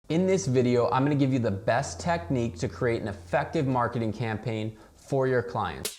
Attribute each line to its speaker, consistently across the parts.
Speaker 1: In this video, I'm going to give you the best technique to create an effective marketing campaign for your clients.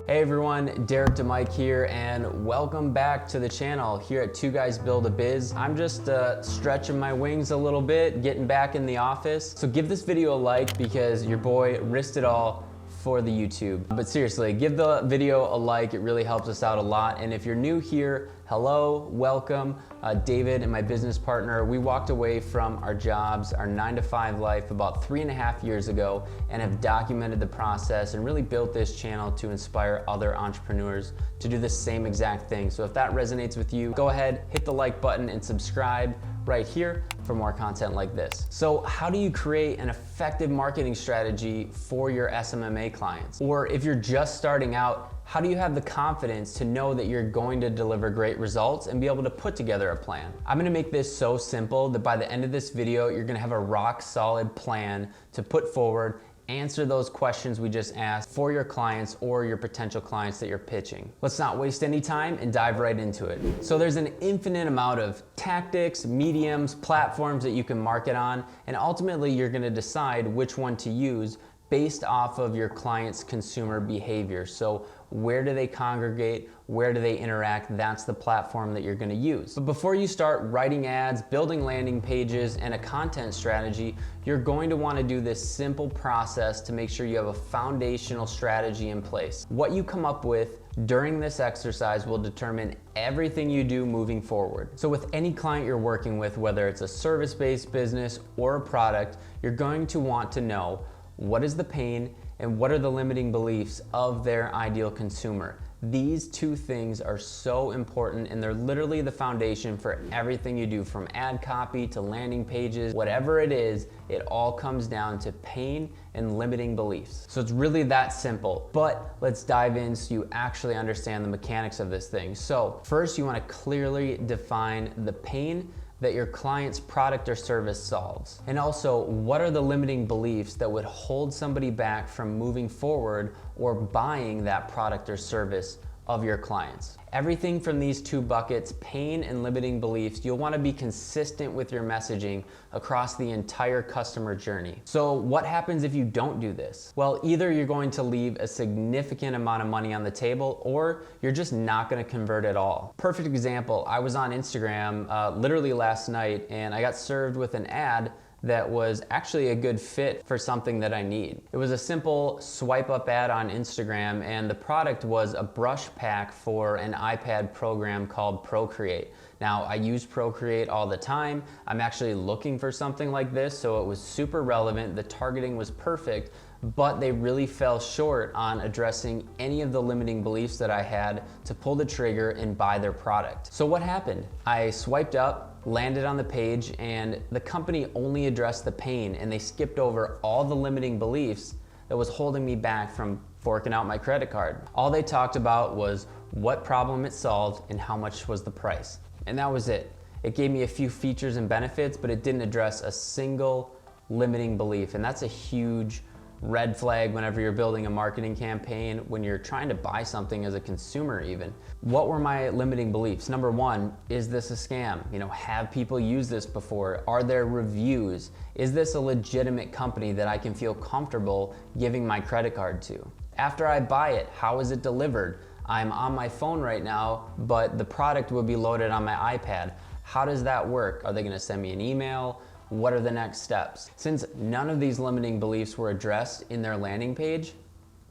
Speaker 1: Hey everyone, Derek DeMike here, and welcome back to the channel here at Two Guys Build a Biz. I'm just stretching my wings a little bit, getting back in the office. So give this video a like because your boy risked it all for the YouTube. But seriously, give the video a like. It really helps us out a lot. And if you're new here, hello, welcome. David and my business partner, we walked away from our jobs, our 9-to-5 life about 3.5 years ago, and have documented the process and really built this channel to inspire other entrepreneurs to do the same exact thing. So if that resonates with you, go ahead, hit the like button and subscribe right here for more content like this. So how do you create an effective marketing strategy for your SMMA clients? Or if you're just starting out, how do you have the confidence to know that you're going to deliver great results and be able to put together a plan? I'm gonna make this so simple that by the end of this video, you're gonna have a rock solid plan to put forward, answer those questions we just asked for your clients or your potential clients that you're pitching. Let's not waste any time and dive right into it. So there's an infinite amount of tactics, mediums, platforms that you can market on, and ultimately you're gonna decide which one to use based off of your client's consumer behavior. So where do they congregate? Where do they interact? That's the platform that you're gonna use. But before you start writing ads, building landing pages, and a content strategy, you're going to wanna do this simple process to make sure you have a foundational strategy in place. What you come up with during this exercise will determine everything you do moving forward. So with any client you're working with, whether it's a service-based business or a product, you're going to want to know what is the pain and what are the limiting beliefs of their ideal consumer. These two things are so important, and they're literally the foundation for everything you do, from ad copy to landing pages. Whatever it is, it all comes down to pain and limiting beliefs. So it's really that simple, but let's dive in so you actually understand the mechanics of this thing. So first, you want to clearly define the pain that your client's product or service solves. And also, what are the limiting beliefs that would hold somebody back from moving forward or buying that product or service of your clients? Everything from these two buckets, pain and limiting beliefs, you'll want to be consistent with your messaging across the entire customer journey. So what happens if you don't do this? Well, either you're going to leave a significant amount of money on the table, or you're just not going to convert at all. Perfect example, I was on Instagram literally last night, and I got served with an ad that was actually a good fit for something that I need. It was a simple swipe up ad on Instagram, and the product was a brush pack for an iPad program called Procreate. Now, I use Procreate all the time. I'm actually looking for something like this, so it was super relevant. The targeting was perfect, but they really fell short on addressing any of the limiting beliefs that I had to pull the trigger and buy their product. So what happened? I swiped up, landed on the page, and the company only addressed the pain, and they skipped over all the limiting beliefs that was holding me back from forking out my credit card. All they talked about was what problem it solved and how much was the price. And that was it. It gave me a few features and benefits, but it didn't address a single limiting belief. And that's a huge red flag whenever you're building a marketing campaign, when you're trying to buy something as a consumer even. What were my limiting beliefs? Number one, is this a scam? Have people used this before? Are there reviews? Is this a legitimate company that I can feel comfortable giving my credit card to? After I buy it, how is it delivered? I'm on my phone right now, but the product will be loaded on my iPad. How does that work? Are they gonna send me an email? What are the next steps? Since none of these limiting beliefs were addressed in their landing page,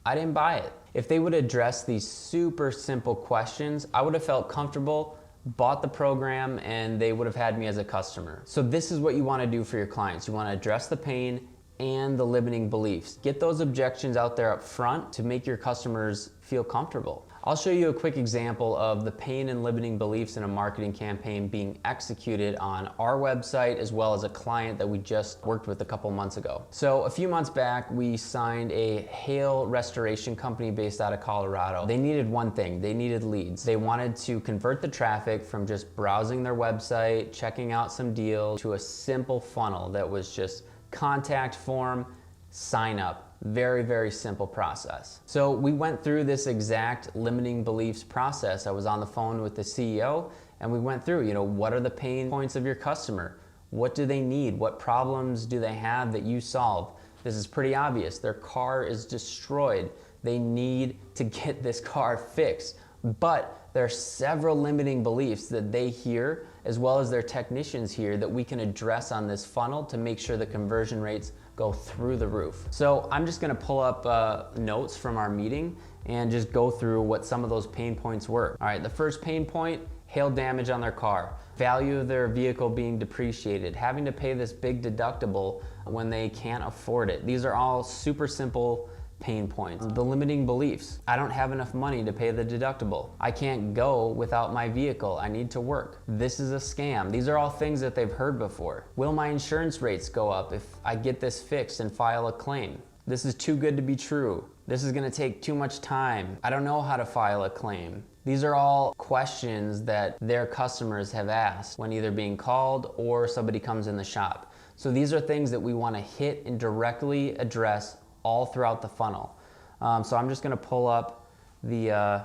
Speaker 1: I didn't buy it. If they would address these super simple questions, I would have felt comfortable, bought the program, and they would have had me as a customer. So this is what you want to do for your clients. You want to address the pain and the limiting beliefs. Get those objections out there up front to make your customers feel comfortable. I'll show you a quick example of the pain and limiting beliefs in a marketing campaign being executed on our website, as well as a client that we just worked with a couple months ago. So a few months back, we signed a hail restoration company based out of Colorado. They needed one thing, they needed leads. They wanted to convert the traffic from just browsing their website, checking out some deals, to a simple funnel that was just contact form, sign up. Very, very simple process. So we went through this exact limiting beliefs process. I was on the phone with the CEO, and we went through, what are the pain points of your customer? What do they need? What problems do they have that you solve? This is pretty obvious. Their car is destroyed. They need to get this car fixed. But there are several limiting beliefs that they hear, as well as their technicians hear, that we can address on this funnel to make sure the conversion rates go through the roof. So I'm just gonna pull up notes from our meeting and just go through what some of those pain points were. All right, the first pain point, hail damage on their car, value of their vehicle being depreciated, having to pay this big deductible when they can't afford it. These are all super simple pain points. The limiting beliefs. I don't have enough money to pay the deductible. I can't go without my vehicle. I need to work. This is a scam. These are all things that they've heard before. Will my insurance rates go up if I get this fixed and file a claim? This is too good to be true. This is gonna take too much time. I don't know how to file a claim. These are all questions that their customers have asked when either being called or somebody comes in the shop. So these are things that we wanna hit and directly address all throughout the funnel. So I'm just gonna pull up the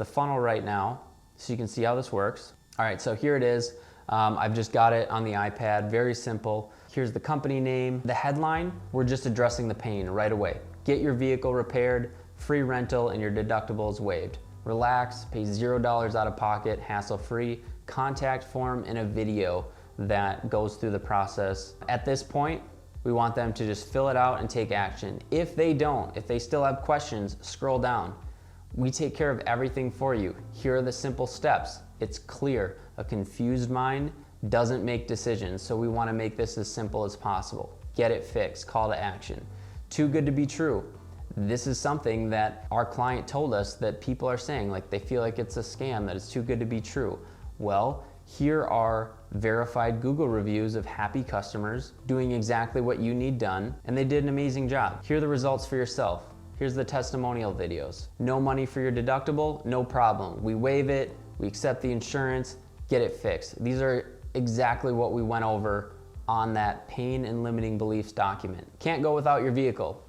Speaker 1: funnel right now so you can see how this works. All right, so here it is. I've just got it on the iPad, very simple. Here's the company name. The headline, we're just addressing the pain right away. Get your vehicle repaired, free rental, and your deductible is waived. Relax, pay $0 out of pocket, hassle-free, contact form, and a video that goes through the process. At this point, we want them to just fill it out and take action. If they don't, if they still have questions, scroll down. We take care of everything for you. Here are the simple steps. It's clear. A confused mind doesn't make decisions, so we want to make this as simple as possible. Get it fixed, call to action. Too good to be true. This is something that our client told us that people are saying, like they feel like it's a scam, that it's too good to be true. Well, here are verified Google reviews of happy customers doing exactly what you need done, and they did an amazing job. Here are the results for yourself. Here's the testimonial videos. No money for your deductible, no problem. We waive it, we accept the insurance, get it fixed. These are exactly what we went over on that pain and limiting beliefs document. Can't go without your vehicle.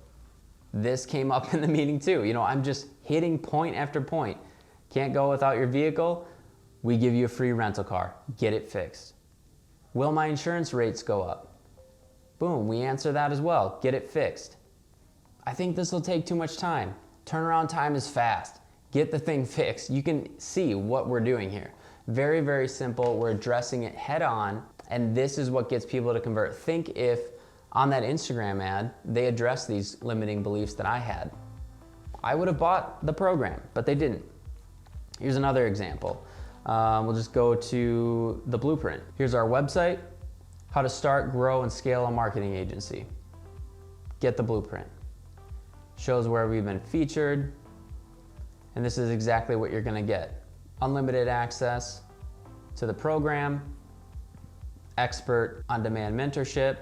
Speaker 1: This came up in the meeting too. I'm just hitting point after point. Can't go without your vehicle. We give you a free rental car. Get it fixed. Will my insurance rates go up? Boom, we answer that as well. Get it fixed. I think this will take too much time. Turnaround time is fast. Get the thing fixed. You can see what we're doing here. Very, very simple. We're addressing it head on, and this is what gets people to convert. Think if on that Instagram ad, they addressed these limiting beliefs that I had. I would have bought the program, but they didn't. Here's another example. We'll just go to the blueprint. Here's our website, how to start, grow, and scale a marketing agency. Get the blueprint. Shows where we've been featured, and this is exactly what you're gonna get. Unlimited access to the program, expert on-demand mentorship,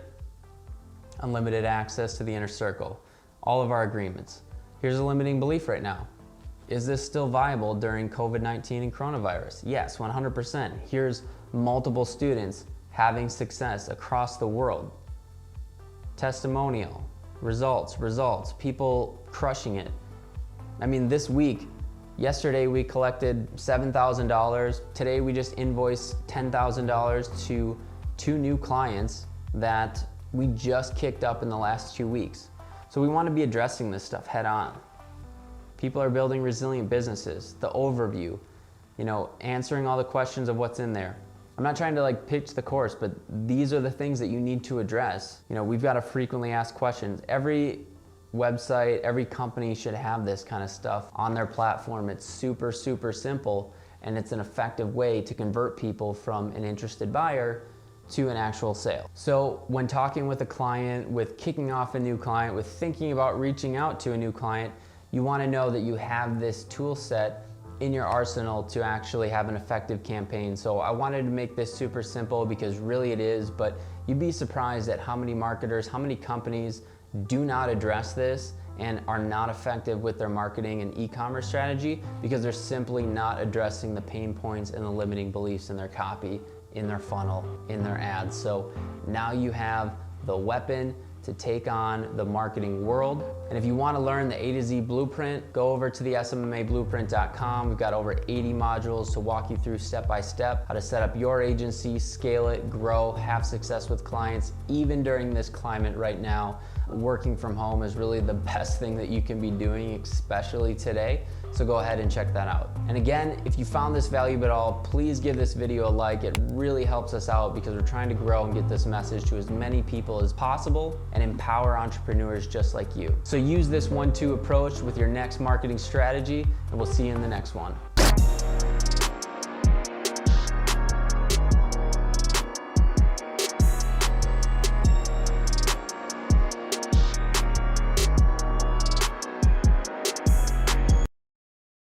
Speaker 1: unlimited access to the inner circle, all of our agreements. Here's a limiting belief right now. Is this still viable during COVID-19 and coronavirus? Yes, 100%. Here's multiple students having success across the world. Testimonial, results, people crushing it. I mean, this week, yesterday we collected $7,000. Today we just invoiced $10,000 to 2 new clients that we just kicked up in the last 2 weeks. So we want to be addressing this stuff head on. People are building resilient businesses, the overview, answering all the questions of what's in there. I'm not trying to pitch the course, but these are the things that you need to address. We've got to frequently ask questions. Every website, every company should have this kind of stuff on their platform. It's super, super simple, and it's an effective way to convert people from an interested buyer to an actual sale. So when talking with a client, with kicking off a new client, with thinking about reaching out to a new client, you want to know that you have this tool set in your arsenal to actually have an effective campaign. So I wanted to make this super simple because really it is, but you'd be surprised at how many marketers, how many companies do not address this and are not effective with their marketing and e-commerce strategy because they're simply not addressing the pain points and the limiting beliefs in their copy, in their funnel, in their ads. So now you have the weapon to take on the marketing world. And if you want to learn the A to Z blueprint, go over to the SMMAblueprint.com. We've got over 80 modules to walk you through step by step how to set up your agency, scale it, grow, have success with clients. Even during this climate right now, working from home is really the best thing that you can be doing, especially today. So go ahead and check that out. And again, if you found this valuable at all, please give this video a like. It really helps us out because we're trying to grow and get this message to as many people as possible and empower entrepreneurs just like you. So use this 1-2 approach with your next marketing strategy, and we'll see you in the next one.